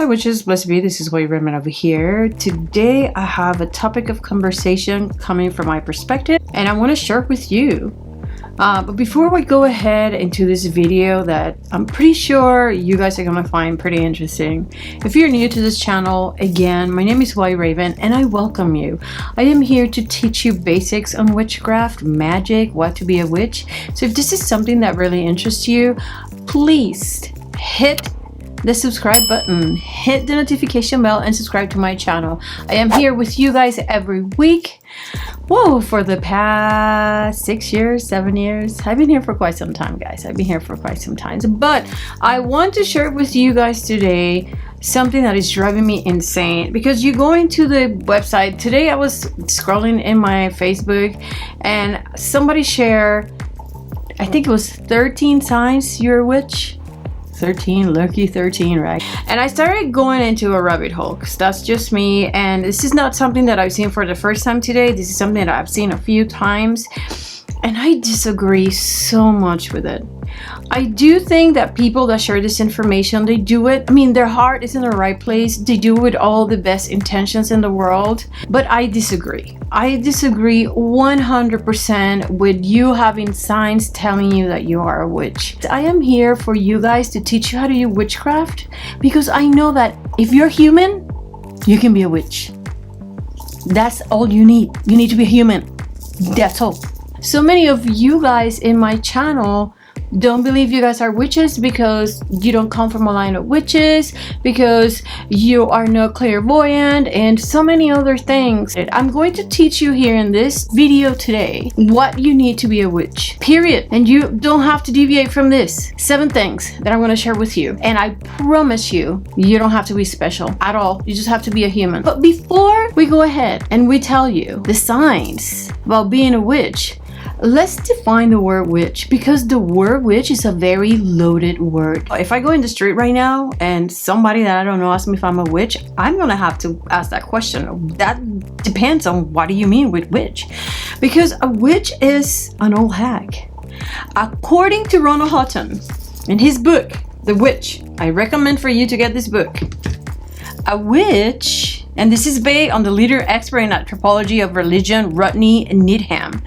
Hi witches, blessed be. This is Raymond over here. Today I have a topic of conversation coming from my perspective and I want to share it with you. But before we go ahead into this video that I'm pretty sure you guys are going to find pretty interesting. If you're new to this channel, again, my name is Raven and I welcome you. I am here to teach you basics on witchcraft, magic, what to be a witch. So if this is something that really interests you, please hit the subscribe button, hit the notification bell, and subscribe to my channel. I am here with you guys every week. Whoa, for the past 6 years, 7 years. I've been here for quite some time, guys. I've been here for quite some time. But I want to share with you guys today something that is driving me insane, because you go into the website. Today I was scrolling in my Facebook and somebody shared, I think it was 13 signs you're a witch. 13, lucky 13, right? And I started going into a rabbit hole because that's just me, and this is not something that I've seen for the first time today. This is something that I've seen a few times and I disagree so much with it. I do think that people that share this information, they do it, I mean, their heart is in the right place. They do it with all the best intentions in the world, but I disagree. I disagree 100% with you having signs telling you that you are a witch. I am here for you guys to teach you how to do witchcraft, because I know that if you're human, you can be a witch. That's all you need. You need to be human. That's all. So many of you guys in my channel don't believe you guys are witches because you don't come from a line of witches, because you are not clairvoyant, and so many other things. I'm going to teach you here in this video today what you need to be a witch, period. And you don't have to deviate from this. 7 things that I'm going to share with you, and I promise you, you don't have to be special at all. You just have to be a human. But before we go ahead and we tell you the signs about being a witch, let's define the word witch, because the word witch is a very loaded word. If I go in the street right now and somebody that I don't know asks me if I'm a witch, I'm gonna have to ask that question. That depends on what do you mean with witch, because a witch is an old hag. According to Ronald Hutton in his book The Witch, I recommend for you to get this book. A witch, and this is based on the leader expert in anthropology of religion, Rodney Needham.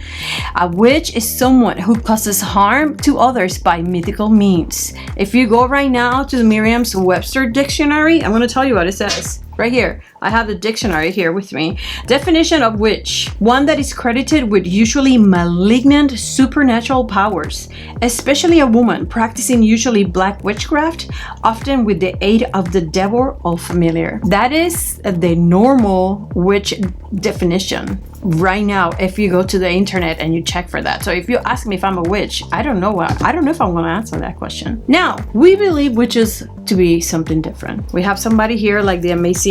A witch is someone who causes harm to others by mythical means. If you go right now to the Merriam-Webster dictionary, I'm going to tell you what it says. Right here, I have the dictionary here with me. Definition of witch: one that is credited with usually malignant supernatural powers, especially a woman practicing usually black witchcraft, often with the aid of the devil or familiar. That is the normal witch definition right now if you go to the internet and you check for that. So if you ask me if I'm a witch, I don't know if I'm going to answer that question. Now, we believe witches to be something different. We have somebody here like the amazing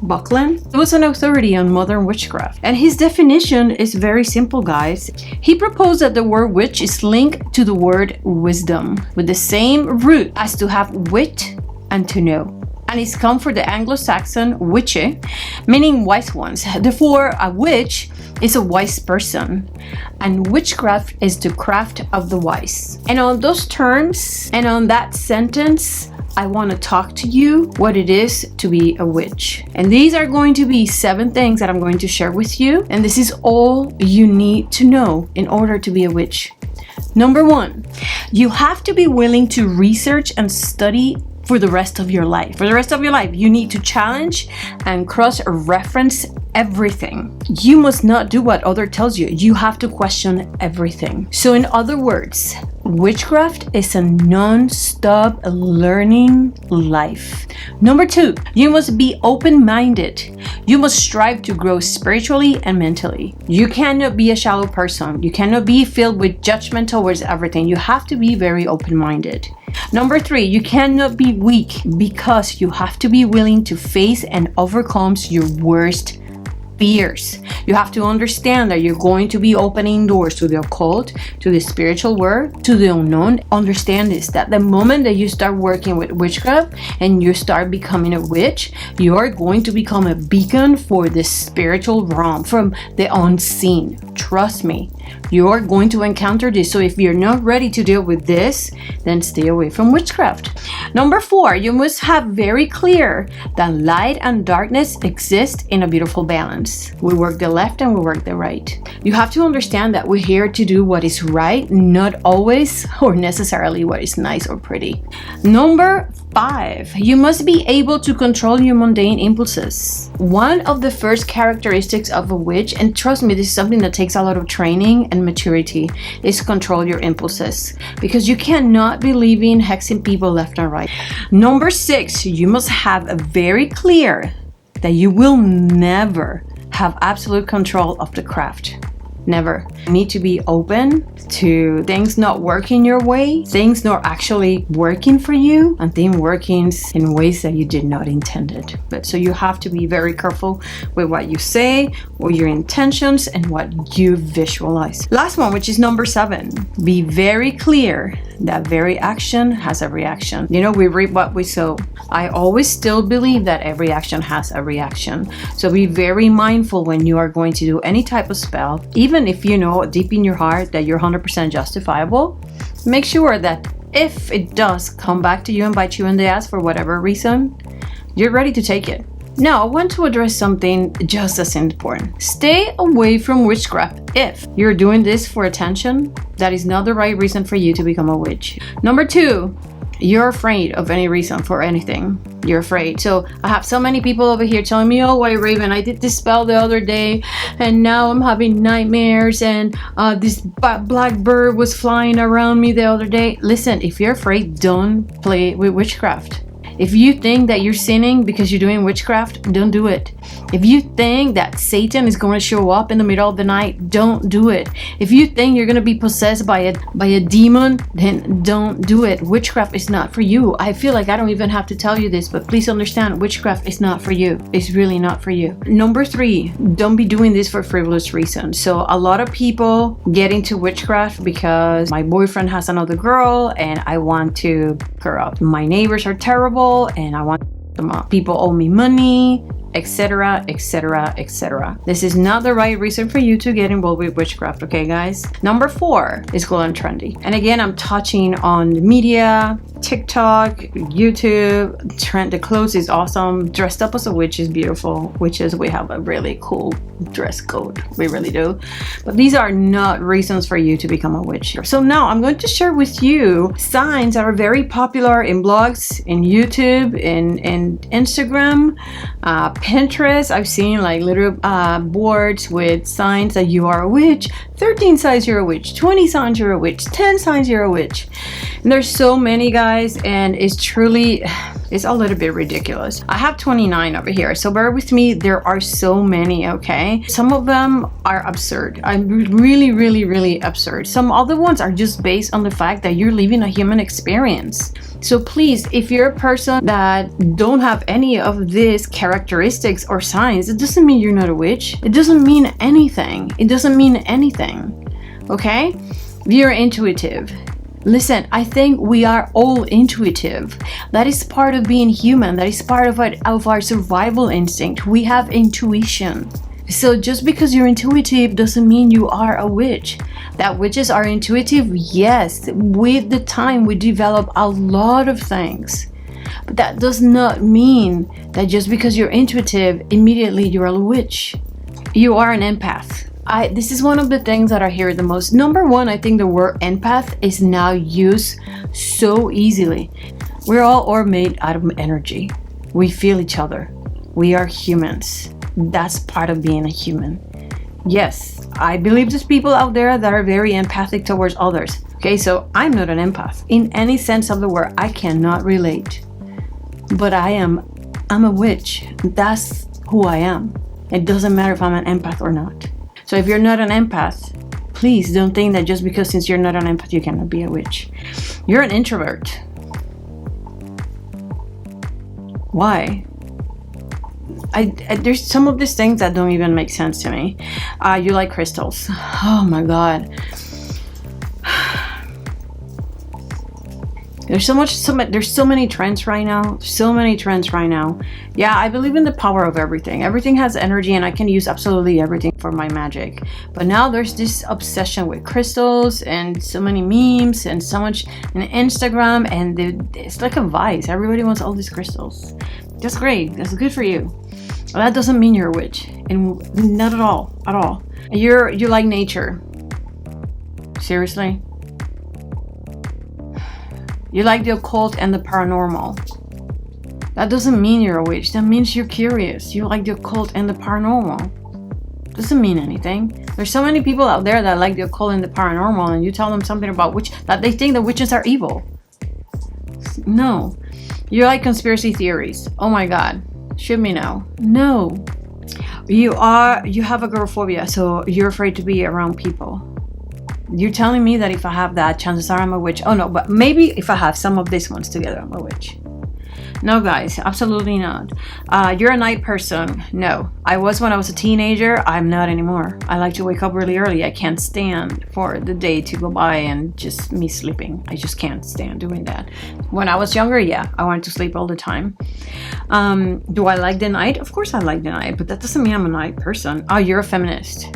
Buckland. He was an authority on modern witchcraft, and his definition is very simple, guys. He proposed that the word witch is linked to the word wisdom, with the same root as to have wit and to know. And it's come from the Anglo-Saxon witche, meaning wise ones. Therefore, a witch is a wise person, and witchcraft is the craft of the wise. And on those terms, and on that sentence, I want to talk to you what it is to be a witch. And these are going to be 7 things that I'm going to share with you. And this is all you need to know in order to be a witch. Number 1, you have to be willing to research and study for the rest of your life. For the rest of your life, you need to challenge and cross-reference everything. You must not do what other tells you. You have to question everything. So in other words, witchcraft is a non-stop learning life. Number 2, you must be open-minded. You must strive to grow spiritually and mentally. You cannot be a shallow person. You cannot be filled with judgment towards everything. You have to be very open-minded. Number 3, you cannot be weak, because you have to be willing to face and overcome your worst fears. You have to understand that you're going to be opening doors to the occult, to the spiritual world, to the unknown. Understand this, that the moment that you start working with witchcraft and you start becoming a witch, you are going to become a beacon for the spiritual realm, from the unseen. Trust me. You're going to encounter this. So if you're not ready to deal with this, then stay away from witchcraft. Number 4, you must have very clear that light and darkness exist in a beautiful balance. We work the left and we work the right. You have to understand that we're here to do what is right, not always or necessarily what is nice or pretty. Number 5, you must be able to control your mundane impulses. One of the first characteristics of a witch, and trust me, this is something that takes a lot of training and maturity, is control your impulses, because you cannot be leaving hexing people left and right. Number 6, you must have a very clear that you will never have absolute control of the craft. Never. You need to be open to things not working your way, things not actually working for you, and things working in ways that you did not intend it. But so you have to be very careful with what you say, or your intentions, and what you visualize. Last one, which is number 7. Be very clear that very action has a reaction. You know, we reap what we sow. I always still believe that every action has a reaction. So be very mindful when you are going to do any type of spell, even if you know deep in your heart that you're 100% justifiable. Make sure that if it does come back to you and bite you in the ass for whatever reason, you're ready to take it. Now, I want to address something just as important. Stay away from witchcraft if you're doing this for attention. That is not the right reason for you to become a witch. Number 2, you're afraid of any reason for anything. You're afraid. So I have so many people over here telling me, oh, wait, Raven, I did this spell the other day and now I'm having nightmares, and this black bird was flying around me the other day. Listen, if you're afraid, don't play with witchcraft. If you think that you're sinning because you're doing witchcraft, don't do it. If you think that Satan is going to show up in the middle of the night, don't do it. If you think you're going to be possessed by a demon, then don't do it. Witchcraft is not for you. I feel like I don't even have to tell you this, but please understand, witchcraft is not for you. It's really not for you. Number 3, don't be doing this for frivolous reasons. So a lot of people get into witchcraft because my boyfriend has another girl and I want to hook her up. My neighbors are terrible and I want them up. People owe me money, etc, etc, etc. This is not the right reason for you to get involved with witchcraft, okay guys? Number 4 is cool and trendy. And again, I'm touching on media, TikTok, YouTube. Trend, the clothes is awesome. Dressed up as a witch is beautiful. Witches, we have a really cool dress code. We really do. But these are not reasons for you to become a witch. So now I'm going to share with you signs that are very popular in blogs, in YouTube, in Instagram, Pinterest. I've seen like little boards with signs that you are a witch. 13 signs you're a witch, 20 signs you're a witch, 10 signs you're a witch. And there's so many, guys, and it's a little bit ridiculous. I have 29 over here, so bear with me. There are so many, okay? Some of them are absurd. I'm really absurd. Some other ones are just based on the fact that you're living a human experience. So please, if you're a person that don't have any of these characteristics or signs, it doesn't mean you're not a witch. It doesn't mean anything. It doesn't mean anything, okay? If you're intuitive, listen, I think we are all intuitive. That is part of being human. That is part of our survival instinct. We have intuition. So just because you're intuitive doesn't mean you are a witch. That witches are intuitive, yes. With the time, we develop a lot of things. But that does not mean that just because you're intuitive, immediately you're a witch. You are an empath. This is one of the things that I hear the most. Number 1, I think the word empath is now used so easily. We're all made out of energy. We feel each other. We are humans. That's part of being a human. Yes, I believe there's people out there that are very empathic towards others. Okay, so I'm not an empath. In any sense of the word, I cannot relate. But I'm a witch. That's who I am. It doesn't matter if I'm an empath or not. So if you're not an empath, please don't think that just because since you're not an empath, you cannot be a witch. You're an introvert. Why? There's some of these things that don't even make sense to me. You like crystals. Oh my God. There's so many trends right now. Yeah, I believe in the power of everything. Everything has energy, and I can use absolutely everything for my magic. But now there's this obsession with crystals and so many memes and so much on Instagram, and it's like a vice. Everybody wants all these crystals. That's great. That's good for you. Well, that doesn't mean you're a witch, and not at all. You like nature. Seriously? You like the occult and the paranormal. That doesn't mean you're a witch. That means you're curious. You like the occult and the paranormal. Doesn't mean anything. There's so many people out there that like the occult and the paranormal, and you tell them something about that they think the witches are evil. No. You like conspiracy theories. Oh my God. Shoot me now. No. You have agoraphobia, so you're afraid to be around people. You're telling me that if I have that, chances are I'm a witch. Oh no, but maybe if I have some of these ones together, I'm a witch. No, guys, absolutely not. You're a night person. No, I was when I was a teenager. I'm not anymore. I like to wake up really early. I can't stand for the day to go by and just me sleeping. I just can't stand doing that. When I was younger, yeah, I wanted to sleep all the time. Do I like the night? Of course I like the night, but that doesn't mean I'm a night person. Oh, you're a feminist.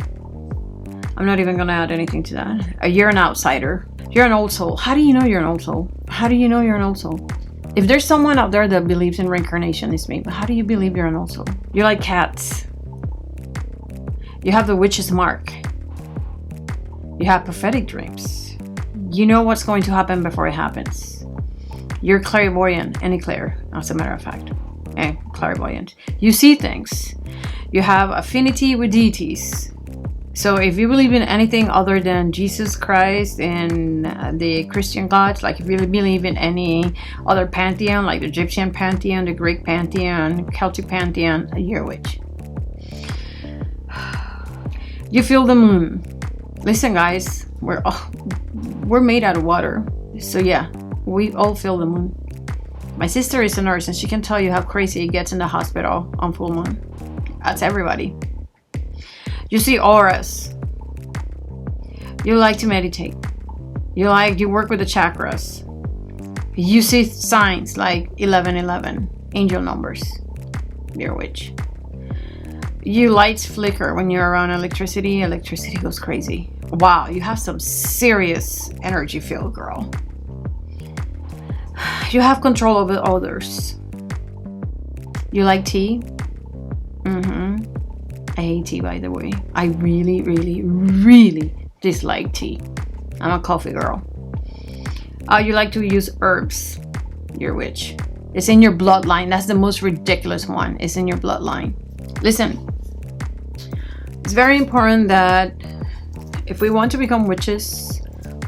I'm not even gonna add anything to that. You're an outsider. You're an old soul. How do you know you're an old soul? How do you know you're an old soul? If there's someone out there that believes in reincarnation, it's me. But how do you believe you're an old soul? You like cats. You have the witch's mark. You have prophetic dreams. You know what's going to happen before it happens. You're clairvoyant and eclair, as a matter of fact. Clairvoyant. You see things. You have affinity with deities. So if you believe in anything other than Jesus Christ and the Christian gods, like if you believe in any other pantheon, like the Egyptian pantheon, the Greek pantheon, Celtic pantheon, you're a witch. You feel the moon. Listen, guys, we're made out of water. So yeah, we all feel the moon. My sister is a nurse, and she can tell you how crazy it gets in the hospital on full moon. That's everybody. You see auras. You like to meditate. You work with the chakras. You see signs like 1111, angel numbers. You're a witch. Your lights flicker when you're around electricity. Electricity goes crazy. Wow, you have some serious energy field, girl. You have control over others. You like tea? I hate tea, by the way. I really, really, really dislike tea. I'm a coffee girl. You like to use herbs. You're a witch. It's in your bloodline. That's the most ridiculous one. It's in your bloodline. Listen, it's very important that if we want to become witches,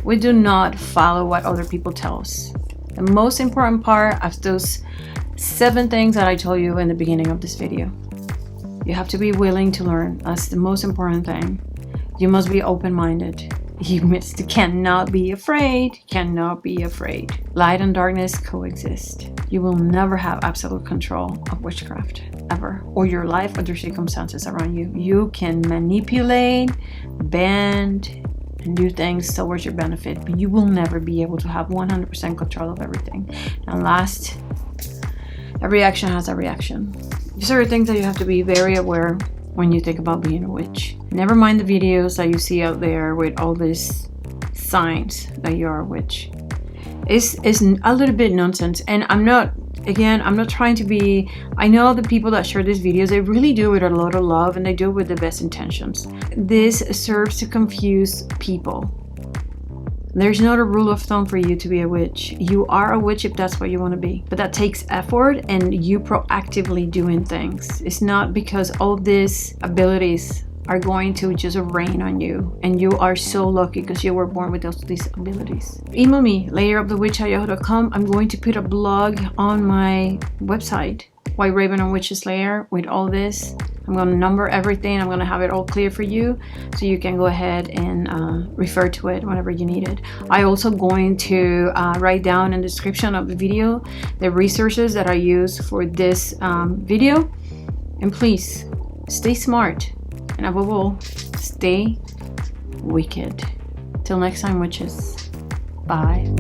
we do not follow what other people tell us. The most important part of those 7 things that I told you in the beginning of this video. You have to be willing to learn. That's the most important thing. You must be open-minded. You cannot be afraid. Light and darkness coexist. You will never have absolute control of witchcraft, ever. Or your life or your circumstances around you. You can manipulate, bend, and do things towards your benefit, but you will never be able to have 100% control of everything. And last, every action has a reaction. These are things that you have to be very aware when you think about being a witch. Never mind the videos that you see out there with all these signs that you're a witch. It's a little bit nonsense, and I'm not trying to be. I know the people that share these videos, they really do it with a lot of love, and they do it with the best intentions. This serves to confuse people. There's not a rule of thumb for you to be a witch. You are a witch if that's what you want to be. But that takes effort and you proactively doing things. It's not because all these abilities are going to just rain on you. And you are so lucky because you were born with these abilities. Email me, layerofthewitch@yahoo.com. I'm going to put a blog on my website, White Raven on Witch's Lair, with all this. I'm going to number everything. I'm going to have it all clear for you so you can go ahead and refer to it whenever you need it. I also going to write down in the description of the video the resources that I use for this video. And please stay smart, and above all, stay wicked. Till next time, witches. Bye.